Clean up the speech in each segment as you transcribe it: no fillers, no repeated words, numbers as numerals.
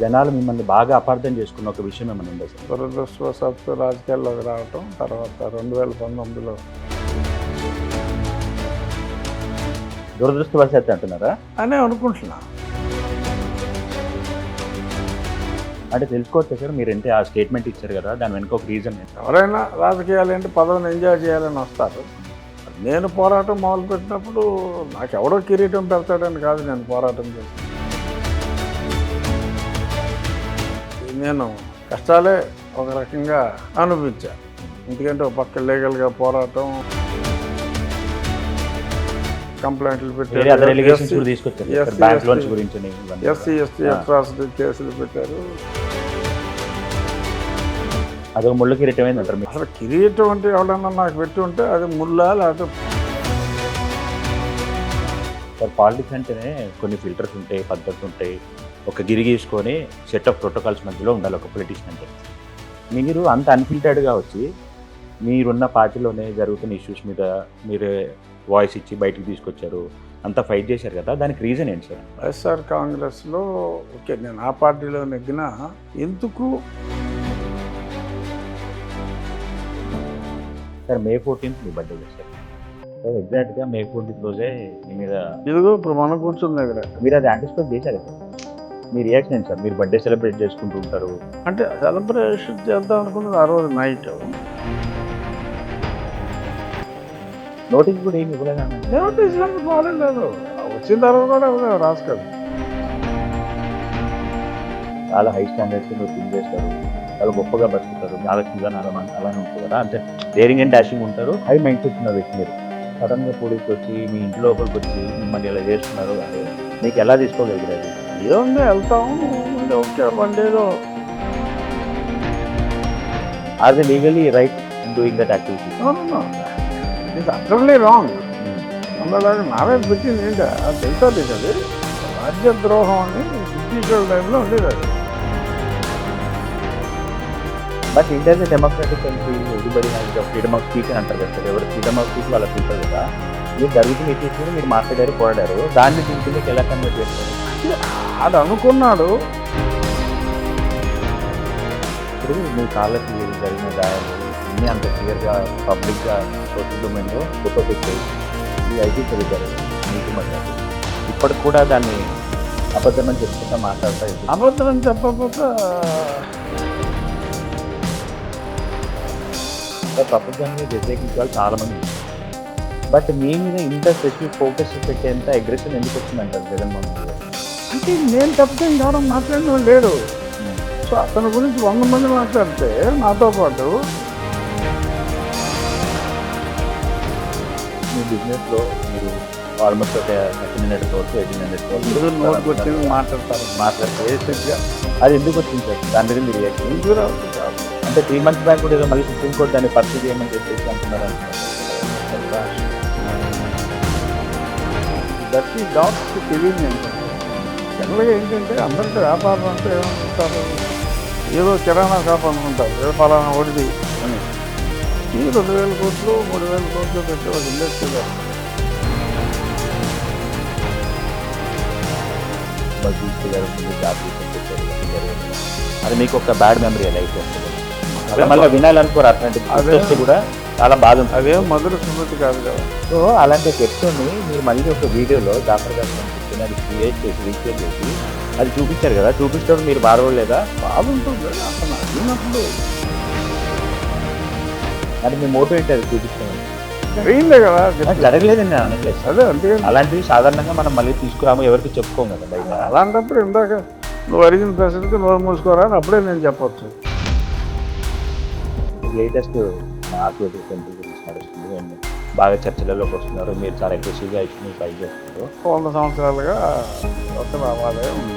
జనాలు మిమ్మల్ని బాగా అపార్థం చేసుకున్న ఒక విషయం ఏమైనా ఉందా సార్? దురదృష్టవశాత్తు రాజకీయాల్లోకి రావటం, తర్వాత 2019లో దురదృష్టవశాత్తు అంటున్నారా? అనే అనుకుంటున్నా. అంటే తెలుసుకోవచ్చు సార్, మీరంటే ఆ స్టేట్మెంట్ ఇచ్చారు కదా, దాని వెనుక ఒక రీజన్ ఏంటి? ఎవరైనా రాజకీయాలు ఏంటి పదవిని ఎంజాయ్ చేయాలని వస్తారు. నేను పోరాటం మొదలుపెట్టినప్పుడు నాకు ఎవడో కిరీటం పెడతాడని కాదు నేను పోరాటం చేస్తాను. నేను కష్టాలే ఒక రకంగా అనుభవించాను. ఎందుకంటే ఒక పక్క లీగల్గా పోరాటం, కంప్లైంట్లు వేరే అదర్ ఎలిగేషన్స్ పెట్టారు, కూడా తీసుకొచ్చారు సార్, బ్యాంక్ లోన్స్ గురించి ఎస్సీ ఎస్టీ అట్రాసిటీ కేసులు పెట్టారు. అదొక ముళ్ళు కిరీటం అంటారు మీరు? అసలు కిరీటం అంటే ఎవడన్నా నాకు పెట్టి ఉంటే అది ముళ్ళా లేకపోతే సార్, పాలిటిక్స్ అంటేనే కొన్ని ఫిల్టర్స్ ఉంటాయి, పద్ధతులు ఉంటాయి. ఒక గిరి గీసుకొని సెట్ ఆఫ్ ప్రోటోకాల్స్ మధ్యలో ఉండాలి ఒక పొలిటీషియన్ అంటే. మీరు అంత అన్ఫిల్టర్డ్గా వచ్చి మీరున్న పార్టీలోనే జరుగుతున్న ఇష్యూస్ మీద మీరు వాయిస్ ఇచ్చి బయటికి తీసుకొచ్చారు, అంతా ఫైట్ చేశారు కదా, దానికి రీజన్ ఏంటి సార్? వైఎస్ఆర్ కాంగ్రెస్లో ఓకే నేను ఆ పార్టీలో నెగ్గినా ఎందుకు సార్ మే 14th మీ బర్త్డే చేశారు సార్, ఎగ్జాక్ట్గా మే 14th రోజే మీ మీద ఇదిగో ఇప్పుడు మనం కూర్చున్న దగ్గర మీరు అది యాంటిసిపేట్ చేశారు సార్. మీ రియాక్షన్ ఏంటి సార్? మీరు బర్త్డే సెలబ్రేట్ చేసుకుంటూ ఉంటారు. అంటే సెలబ్రేషన్ చేద్దాం అనుకున్నది ఆ రోజు నైట్. నోటీస్ కూడా ఏమి ఇవ్వలేదండి? నోటీస్ బాగాలేదు, వచ్చిన తర్వాత కూడా రాసుకోదు. చాలా హై స్టాండర్డ్స్ మీరు థింక్ చేస్తారు, చాలా గొప్పగా బతుకుతారు, ఆలోచనగా అలానే ఉంటుంది కదా, అంటే డేరింగ్ అండ్ డాషింగ్ ఉంటారు, హై మైండ్ సెట్ ఉన్న వ్యక్తి మీరు. సడన్గా పోలీసులు వచ్చి మీ ఇంటి లోపలికి వచ్చి మిమ్మల్ని ఇలా చేస్తున్నారు అంటే మీకు ఎలా తీసుకోగలిగారు? ఏముంది వెళ్తాము, ఓకే వన్ డేలో. Are they legally right in doing that activity? It's utterly wrong. అందులో నావే పెట్టింది ఏంటి అది తెలుసా? అది రాజ్యద్రోహం అని బ్రిటిష్ టైంలో ఉండేది అది. But India democratic country, everybody has freedom of speech అని అంటారు కదా సార్. ఎవరు ఫ్రీడమ్ ఆఫ్ స్పీచ్ వాళ్ళకి ఉంటుంది కదా. మీరు జరుగుతున్న ఇష్యూస్ మీరు మాట్లాడారు, పోరాడారు, దాన్ని దీనికి మీకు ఎలా కన్వర్ట్ చేస్తారు? అది అనుకున్నాడు. ఇప్పుడు మీ కాళ్ళకి జరిగిన గాయాలు అన్నీ అంత క్లియర్గా పబ్లిక్గా సోషల్ డొమైన్లో ఫోటో పెట్టి ఈ ఐటీ చదివారు మీకు మధ్య. ఇప్పటికి కూడా దాన్ని అబద్ధమని చెప్పుకుంటా మాట్లాడతా. అబద్ధం చెప్పకపోతే ప్రపంచాన్ని వ్యతిరేకించే వాళ్ళు చాలామంది, బట్ మీ మీద ఇంత స్పెసిఫిక్ ఫోకస్ పెట్టేంత అగ్రెషన్ ఎందుకు వచ్చిందంటారు జగన్మోహన్ రెడ్డి గారు? అంటే నేను తప్పితే ఇంకెవరం మాట్లాడిన లేడు. సో అతని గురించి 100 మంది మాట్లాడితే నాతో పాటు మీ బిజినెస్లో మీరు ఆల్మోస్ట్ ఒక 1300 crores 1800 crores నోటుకు వచ్చింది మాట్లాడితే అది ఎందుకు వచ్చింది సార్? దాని మీద మీరు రియాక్షన్ ఇంజూర్ అవుతుంది కాదు. అంటే 3 months బ్యాక్ కూడా ఏదో మళ్ళీ సుప్రీంకోర్టు దాన్ని పర్సూ చేయమని చెప్పేసి అంటున్నారు. దట్ ఈ డాట్స్ తెలియదు. జనరల్గా ఏంటంటే అందరికీ వ్యాపారం అంటే ఏమనుకుంటారు, ఏదో కిరాణా షాప్ అనుకుంటారు, ఏదో పలానా ఒడిది అని. ఈ 2000 కోట్లు 3000 కోట్లు పెట్టి ఒక ఇండస్ట్రీలో అది మీకు ఒక బ్యాడ్ మెమరీ లైఫ్ వస్తుంది. మళ్ళీ వినాలనుకోరు అట్లాంటి వస్తే కూడా చాలా బాధ ఉంటుంది. అదేం మధుర స్మృతి కాదు కదా. సో అలాంటి ఎపిసోడ్ని మీరు మళ్ళీ ఒక వీడియోలో జాఫర్ గారు అది క్రియేట్ చేసి రీక్రియేట్ చేసి అది చూపించారు కదా, చూపించడం మీరు బాధపడలేదా? బాగుంటుంది అసలు అడిగినప్పుడు. అది మీ మోటివ్ ఏంటి అది చూపించడం? జరిగిందే కదా, జరగలేదని నేను అనట్లేదు. అదే అంతే. అలాంటివి సాధారణంగా మనం మళ్ళీ తీసుకురాము, ఎవరికి చెప్పుకోం కదా బయట. అలాంటప్పుడు ఇందాక నువ్వు అడిగిన ప్రశ్నకి నోరు మూసుకోరా అని అప్పుడే నేను చెప్పొచ్చు. లేటెస్ట్ ఆర్కియోటిక్ టెంపుల్ గురించి నడుస్తుంది అండ్ బాగా చర్చలలోకి వస్తున్నారు, మీరు చాలా అగ్రెసివ్గా ఇచ్చి ట్రై చేస్తున్నారు. 100 సంవత్సరాలుగా ఒక రామాలయం ఉంది.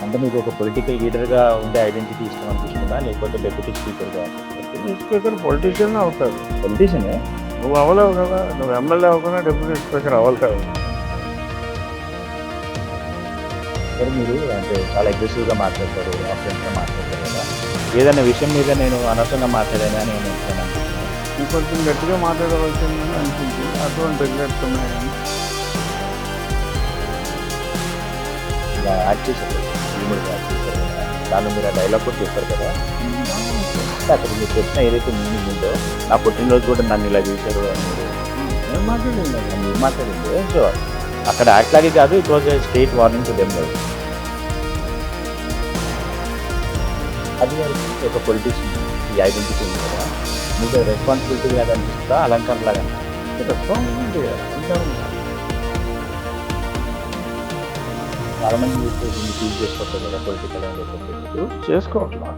అంటే మీకు ఒక పొలిటికల్ లీడర్గా ఉండే ఐడెంటిటీ ఇష్టం అనిపిస్తుందా, లేకపోతే డెప్యూటీ స్పీకర్గా? స్పీకర్ పొలిటీషియన్ అవుతాడు. పొలిటీషియనే నువ్వు అవ్వలేవు కదా, నువ్వు ఎమ్మెల్యే అవ్వకుండా డిప్యూటీ స్పీకర్ అవ్వలేవు. సరే, మీరు అంటే చాలా అగ్రెసివ్గా మాట్లాడతారు, అఫెన్స్గా మాట్లాడతారు కదా, ఏదైనా విషయం మీద నేను అనవసరంగా మాట్లాడాను అని నేను అనుకుంటున్నాను. ఇంకొంచెం గట్టిగా మాట్లాడవలసిందని అనిపించింది. అటువంటి రిగ్రెట్స్ ఉన్నాయి. యాడ్ చేశారు కదా, భీముడిగా యాడ్ చేశారు కదా, దానిలో మీరు ఆ డైలాగ్ కూడా చెప్పారు కదా. అంటే అక్కడ మీరు చెప్పిన ఏదైతే మీనింగ్ ఉందో, నా పుట్టినరోజు కూడా నన్ను ఇలా చేశారు అని ఏం మాట్లాడింది అది? మీరు మాట్లాడింది. సో అక్కడ యాక్ట్ లాగే కాదు, it was state warning to them కాదు. అది ఒక పొలిటీషియన్ ఈ ఐడెంటిటీ ఉంది కదా, మీకు రెస్పాన్సిబిలిటీ లాగా అనిపిస్తుందా, అలంకారం లాగా రెస్పాన్సిబిలిటీ అంటారు. చాలా మంది యూజ్ చేసి ఫీల్ చేసుకోవచ్చు కదా పొలిటికల్ చేసుకోవట్లా.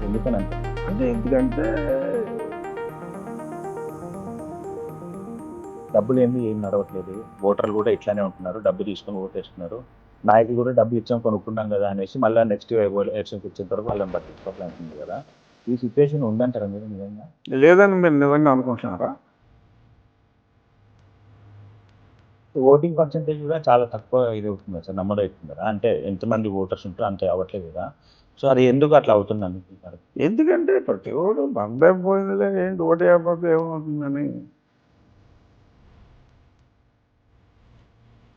ఎందుకని అంటే అంటే ఎందుకంటే డబ్బులు ఏంది ఏం నడవట్లేదు, ఓటర్లు కూడా ఇట్లానే ఉంటున్నారు, డబ్బు తీసుకొని ఓటేస్తున్నారు, నాయకులు కూడా డబ్బు ఇచ్చాం కొనుక్కున్నాం కదా అనేసి మళ్ళీ నెక్స్ట్ ఎలక్షన్కి వచ్చిన తర్వాత వాళ్ళని పట్టించుకోవాలంటుంది కదా. ఈ సిచ్యువేషన్ ఉందంటారా మీరు నిజంగా? లేదని మీరు నిజంగా అనుకుంటున్నారా? ఓటింగ్ పర్సెంటేజ్ కూడా చాలా తక్కువ ఇది అవుతుంది సార్, నమోదు అవుతుంది కదా, అంటే ఎంతమంది ఓటర్స్ ఉంటారో అంతే అవ్వట్లేదు కదా. సో అది ఎందుకు అట్లా అవుతుంది అనుకుంటున్నారు? ఎందుకంటే ప్రతి ఓడు బంధం పోయిందిలే, ఏంటి ఓటు వేయకపోతే ఏమవుతుందని.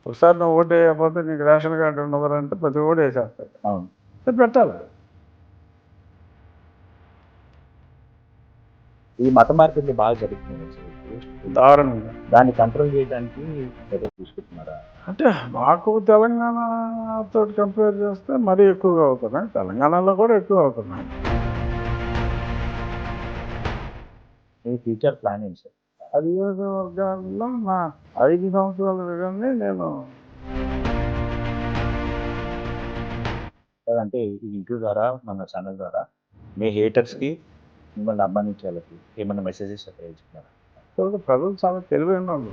ఒకసారి నువ్వు ఓటు వేయకపోతే నీకు రేషన్ కార్డు ఉండదంటే ప్రతి ఓటు వేసేస్తాడు. అవును. అది పెట్టాలి. ఈ మత మార్పిడి బాగా జరుగుతుంది సార్ ఇప్పుడు. దారుణంగా. దాన్ని కంట్రోల్ చేయడానికి చర్యలు తీసుకుంటున్నారా? అంటే మాకు తెలంగాణతో కంపేర్ చేస్తే మరీ ఎక్కువగా అవుతున్నాయి, తెలంగాణలో కూడా ఎక్కువ అవుతున్నాయి. మీ ఫ్యూచర్ ప్లాన్ ఏంటి సార్? అది వర్గాల్లో నా 5 సంవత్సరాల విధాన్ని నేను అంటే ఈ ఇంటర్వ్యూ ద్వారా మన ఛానల్ ద్వారా మీ హేటర్స్కి మిమ్మల్ని అభిమానించే వాళ్ళకి ఏమైనా మెసేజెస్ అక్కడ ఇచ్చుకున్నారా? ప్రజలు చాలా తెలివైన వాళ్ళు.